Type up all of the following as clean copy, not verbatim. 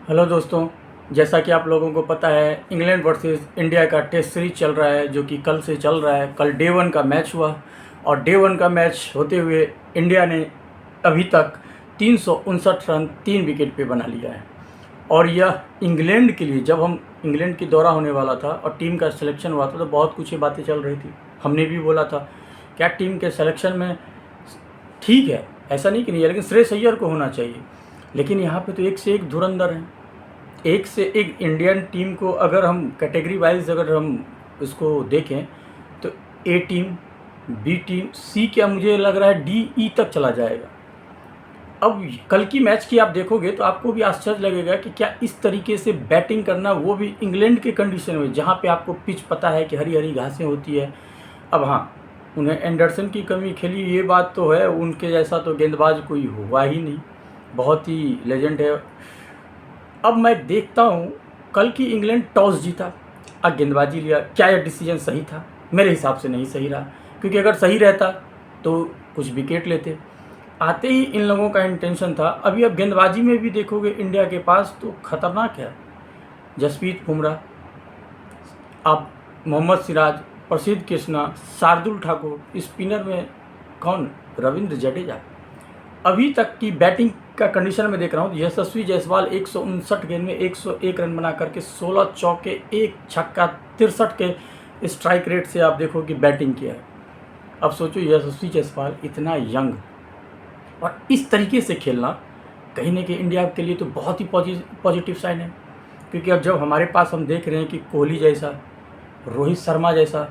Hello दोस्तों, जैसा कि आप लोगों को पता है इंग्लैंड वर्सेस इंडिया का टेस्ट सीरीज चल रहा है जो कि कल से चल रहा है। कल डे वन का मैच हुआ और डे वन का मैच होते हुए इंडिया ने अभी तक 359 रन 3 विकेट पे बना लिया है। और यह इंग्लैंड के लिए, जब हम इंग्लैंड की दौरा होने वाला था और टीम का सिलेक्शन हुआ था तो बहुत कुछ ही बातें चल रही थी। हमने भी बोला था क्या टीम के सिलेक्शन में ठीक है, ऐसा नहीं कि नहीं है, लेकिन श्रेयस अय्यर को होना चाहिए। लेकिन यहाँ पे तो एक से एक धुरंधर हैं, एक से एक इंडियन टीम को अगर हम कैटेगरी वाइज अगर हम इसको देखें तो ए टीम, बी टीम, सी, क्या मुझे लग रहा है डी, ई तक चला जाएगा। अब कल की मैच की आप देखोगे तो आपको भी आश्चर्य लगेगा कि क्या इस तरीके से बैटिंग करना, वो भी इंग्लैंड के कंडीशन में जहाँ पे आपको पिच पता है कि हरी हरी घासें होती है। अब हाँ, उन्हें एंडरसन की कमी खेली, ये बात तो है, उनके जैसा तो गेंदबाज कोई हुआ ही नहीं, बहुत ही लेजेंड है। अब मैं देखता हूँ कल की इंग्लैंड टॉस जीता और गेंदबाजी लिया, क्या यह डिसीजन सही था? मेरे हिसाब से नहीं सही रहा, क्योंकि अगर सही रहता तो कुछ विकेट लेते। आते ही इन लोगों का इंटेंशन था। अभी अब गेंदबाजी में भी देखोगे इंडिया के पास तो खतरनाक है। जसप्रीत बुमराह, अब मोहम्मद सिराज, प्रसिद्ध कृष्णा, शार्दुल ठाकुर, स्पिनर में कौन, रविंद्र जडेजा। अभी तक की बैटिंग का कंडीशन में देख रहा हूँ, यशस्वी जायसवाल 159 गेंद में 101 रन बना करके 16 चौके 1 छक्का 63 के स्ट्राइक रेट से आप देखो कि बैटिंग किया है। अब सोचो यशस्वी जायसवाल इतना यंग और इस तरीके से खेलना कहीं ना कहीं इंडिया के लिए तो बहुत ही पॉजिटिव साइन है। क्योंकि अब जब हमारे पास हम देख रहे हैं कि कोहली जैसा, रोहित शर्मा जैसा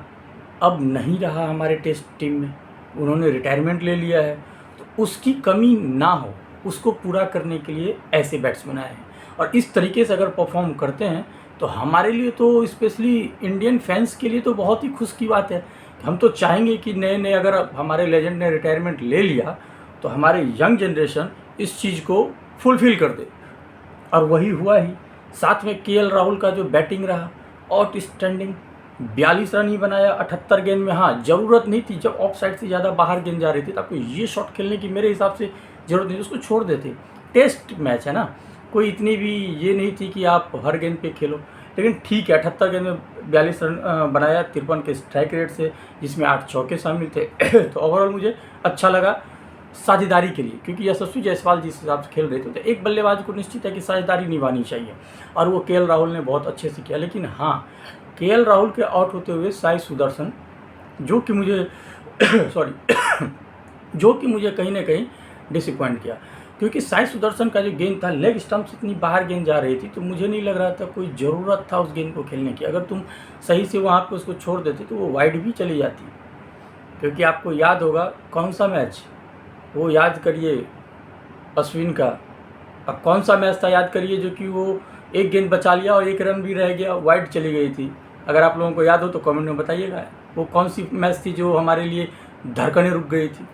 अब नहीं रहा हमारे टेस्ट टीम में, उन्होंने रिटायरमेंट ले लिया है, तो उसकी कमी ना हो उसको पूरा करने के लिए ऐसे बैट्समैन आए हैं। और इस तरीके से अगर परफॉर्म करते हैं तो हमारे लिए तो, स्पेशली इंडियन फैंस के लिए तो बहुत ही खुश की बात है। हम तो चाहेंगे कि नए नए, अगर हमारे लेजेंड ने रिटायरमेंट ले लिया तो हमारे यंग जनरेशन इस चीज़ को फुलफ़िल कर दे, और वही हुआ ही। साथ में केएल राहुल का जो बैटिंग रहा, आउटस्टैंडिंग, 42 रन ही बनाया 78 गेंद में। हाँ, ज़रूरत नहीं थी, जब ऑफ साइड से ज़्यादा बाहर गेंद जा रही थी तो आपको ये शॉट खेलने की मेरे हिसाब से ज़रूरत नहीं, उसको छोड़ देते। टेस्ट मैच है ना, कोई इतनी भी ये नहीं थी कि आप हर गेंद पे खेलो। लेकिन ठीक है, 78 गेंद में 42 रन बनाया 53 के स्ट्राइक रेट से, जिसमें 8 चौके शामिल थे। तो ओवरऑल मुझे अच्छा लगा साझेदारी के लिए, क्योंकि यशस्वी जायसवाल जिस हिसाब से खेल रहे थे तो एक बल्लेबाज को निश्चित है कि साझेदारी निभानी चाहिए, और वो केएल राहुल ने बहुत अच्छे से किया। लेकिन हाँ, केएल राहुल के आउट होते हुए साई सुदर्शन, जो कि मुझे सॉरी जो कि मुझे कहीं ना कहीं डिसअपॉइंट किया, क्योंकि साई सुदर्शन का जो गेंद था, लेग स्टंप से इतनी बाहर गेंद जा रही थी तो मुझे नहीं लग रहा था कोई ज़रूरत था उस गेंद को खेलने की। अगर तुम सही से वहाँ पे उसको छोड़ देते तो वो वाइड भी चली जाती। क्योंकि आपको याद होगा कौन सा मैच, वो याद करिए अश्विन का, अब कौन सा मैच था याद करिए, जो कि वो एक गेंद बचा लिया और एक रन भी रह गया, वाइड चली गई थी। अगर आप लोगों को याद हो तो कमेंट में बताइएगा वो कौन सी मैच थी जो हमारे लिए धड़कनें रुक गई थी।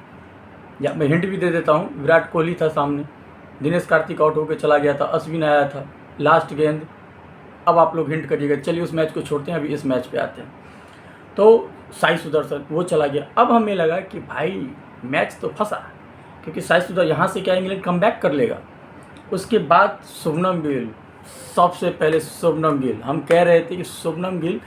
या मैं हिंट भी दे देता हूँ, विराट कोहली था सामने, दिनेश कार्तिक आउट होकर चला गया था, अश्विन आया था, लास्ट गेंद। अब आप लोग हिंट करिएगा। चलिए उस मैच को छोड़ते हैं, अभी इस मैच पे आते हैं। तो साई सुदर्शन वो चला गया। अब हमें लगा कि भाई मैच तो फंसा, क्योंकि साई सुदर्शन यहाँ से क्या इंग्लैंड कम बैक कर लेगा। उसके बाद शुभमन गिल, सबसे पहले शुभमन गिल, हम कह रहे थे कि शुभमन गिल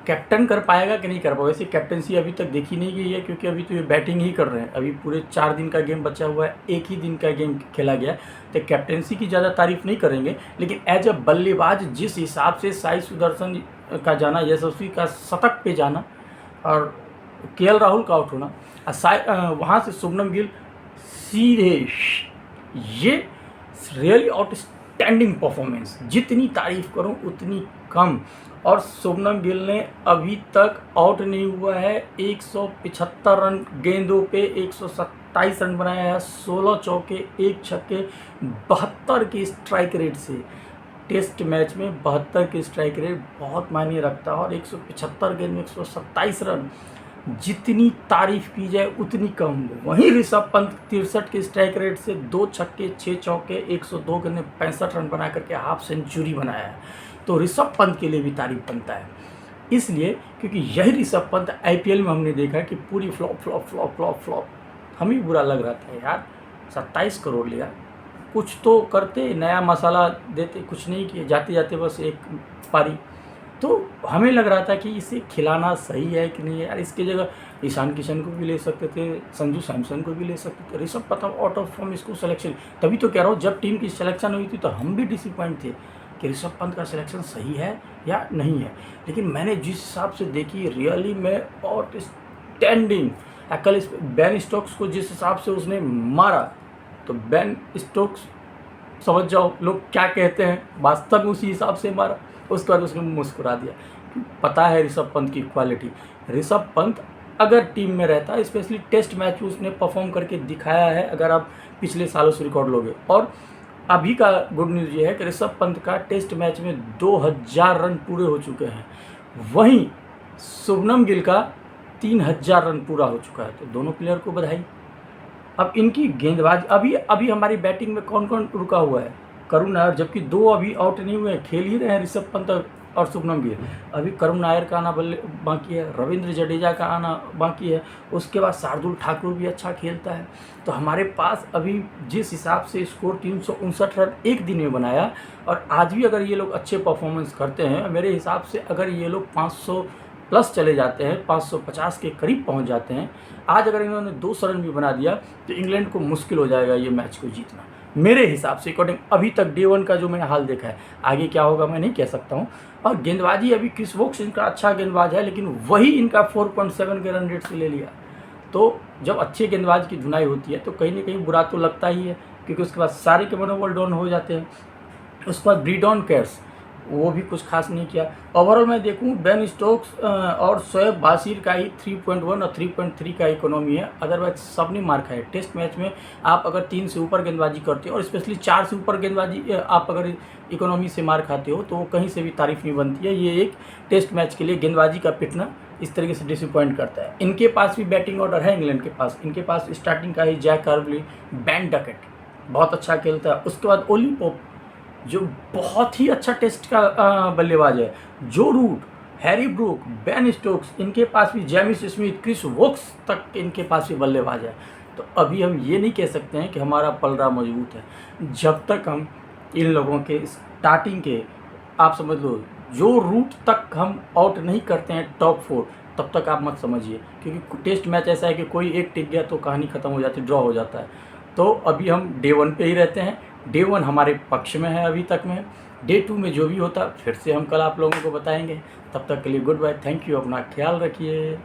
कैप्टन कर पाएगा कि नहीं कर पाएगा। वैसे कैप्टनसी अभी तक देखी नहीं गई है, क्योंकि अभी तो ये बैटिंग ही कर रहे हैं। अभी पूरे 4 दिन का गेम बचा हुआ है, एक ही दिन का गेम खेला गया, तो कैप्टनसी की ज़्यादा तारीफ नहीं करेंगे। लेकिन एज अ बल्लेबाज जिस हिसाब से साई सुदर्शन का जाना, यशस्वी का शतक पे जाना और केएल राहुल का आउट होना, वहाँ से शुभमन गिल सीधे, ये रियली आउटस्टैंडिंग परफॉर्मेंस, जितनी तारीफ करूं उतनी कम। और शुभमन गिल ने अभी तक आउट नहीं हुआ है, 175 रन गेंदों पे 127 रन बनाया है, 16 चौके 1 छक्के, 72 की स्ट्राइक रेट से। टेस्ट मैच में 72 की स्ट्राइक रेट बहुत मायने रखता है, और 175 गेंद में 127 रन, जितनी तारीफ की जाए उतनी कम। वहीं ऋषभ पंत 63 के स्ट्राइक रेट से 2 छक्के 6 चौके 102 गेंद में 65 रन बना करके हाफ सेंचुरी बनाया है। तो ऋषभ पंत के लिए भी तारीफ बनता है, इसलिए क्योंकि यही ऋषभ पंत आईपीएल में हमने देखा कि पूरी flop flop flop flop flop, हमें बुरा लग रहा था यार, 27 करोड़ लिया, कुछ तो करते, नया मसाला देते, कुछ नहीं किए, जाते जाते बस एक पारी। तो हमें लग रहा था कि इसे खिलाना सही है कि नहीं है यार। इसकी जगह ईशान किशन को भी ले सकते थे, संजू सैमसन को भी ले सकते थे, Rishabh Pant out of form, इसको सिलेक्शन। तभी तो कह रहा हूँ, जब टीम की सिलेक्शन हुई थी तो हम भी डिसअपॉइंट थे कि ऋषभ पंत का सिलेक्शन सही है या नहीं है। लेकिन मैंने जिस हिसाब से देखी, रियली में आउटस्टैंडिंग। कल इस बेन स्टोक्स को जिस हिसाब से उसने मारा, तो बेन स्टोक्स समझ जाओ लोग क्या कहते हैं, वास्तव में उसी हिसाब से मारा। उसके बाद उसने मुस्कुरा दिया। पता है ऋषभ पंत की क्वालिटी। ऋषभ पंत अगर टीम में रहता, स्पेशली टेस्ट मैच में उसने परफॉर्म करके दिखाया है, अगर आप पिछले सालों से रिकॉर्ड लोगे। और अभी का गुड न्यूज़ ये है कि ऋषभ पंत का टेस्ट मैच में 2000 रन पूरे हो चुके हैं। वहीं शुभमन गिल का 3000 रन पूरा हो चुका है। तो दोनों प्लेयर को बधाई। अब इनकी गेंदबाज, अभी हमारी बैटिंग में कौन कौन रुका हुआ है? करुण नायर, जबकि 2 अभी आउट नहीं हुए, खेल ही रहे हैं ऋषभ पंत और शुभमन गिल। अभी करुण नायर का आना बाकी है, रविंद्र जडेजा का आना बाकी है, उसके बाद शार्दुल ठाकुर भी अच्छा खेलता है। तो हमारे पास अभी जिस हिसाब से स्कोर 359 रन एक दिन में बनाया, और आज भी अगर ये लोग अच्छे परफॉर्मेंस करते हैं, मेरे हिसाब से अगर ये लोग 500 प्लस चले जाते हैं, 550 के करीब पहुंच जाते हैं, आज अगर इन्होंने 200 रन भी बना दिया तो इंग्लैंड को मुश्किल हो जाएगा ये मैच को जीतना, मेरे हिसाब से अकॉर्डिंग। अभी तक डे 1 का जो मैंने हाल देखा है, आगे क्या होगा मैं नहीं कह सकता हूँ। और गेंदबाजी अभी क्रिस वोक्स इनका अच्छा गेंदबाज है, लेकिन वही इनका 4.7 के रन रेट से ले लिया। तो जब अच्छे गेंदबाज की धुनाई होती है तो कहीं ना कहीं बुरा तो लगता ही है, क्योंकि उसके बाद सारे के मनोबल डाउन हो जाते हैं। उसके बाद ब्रीडॉन कैर्स, वो भी कुछ खास नहीं किया। ओवरऑल मैं देखूं, बेन स्टोक्स और शोएब बाशिर का ही 3.1 और 3.3 का इकोनॉमी है, अदरवाइज सब ने मार खाया। टेस्ट मैच में आप अगर 3 से ऊपर गेंदबाजी करते हो, और स्पेशली 4 से ऊपर गेंदबाजी आप अगर इकोनॉमी से मार खाते हो, तो वो कहीं से भी तारीफ नहीं बनती है। ये एक टेस्ट मैच के लिए गेंदबाजी का पिटना इस तरीके से डिसअपॉइंट करता है। इनके पास भी बैटिंग ऑर्डर है इंग्लैंड के पास। इनके पास स्टार्टिंग का ही जैक कार्बली, बेन डकेट बहुत अच्छा खेलता है। उसके बाद ओली पोप जो बहुत ही अच्छा टेस्ट का बल्लेबाज है। Joe Root, Harry Brook, Ben Stokes, इनके पास भी जेमिस स्मिथ, क्रिस वोक्स तक इनके पास भी बल्लेबाज है। तो अभी हम ये नहीं कह सकते हैं कि हमारा पलड़ा मजबूत है जब तक हम इन लोगों के स्टार्टिंग के, आप समझ लो, जो रूट तक हम आउट नहीं करते हैं टॉप 4, तब तक आप मत समझिए, क्योंकि टेस्ट मैच ऐसा है कि कोई एक टिक गया तो कहानी ख़त्म हो जाती, ड्रॉ हो जाता है। तो अभी हम डे 1 पे ही रहते हैं। डे 1 हमारे पक्ष में है अभी तक में। डे 2 में जो भी होता फिर से हम कल आप लोगों को बताएंगे। तब तक के लिए गुड बाय, थैंक यू, अपना ख्याल रखिए।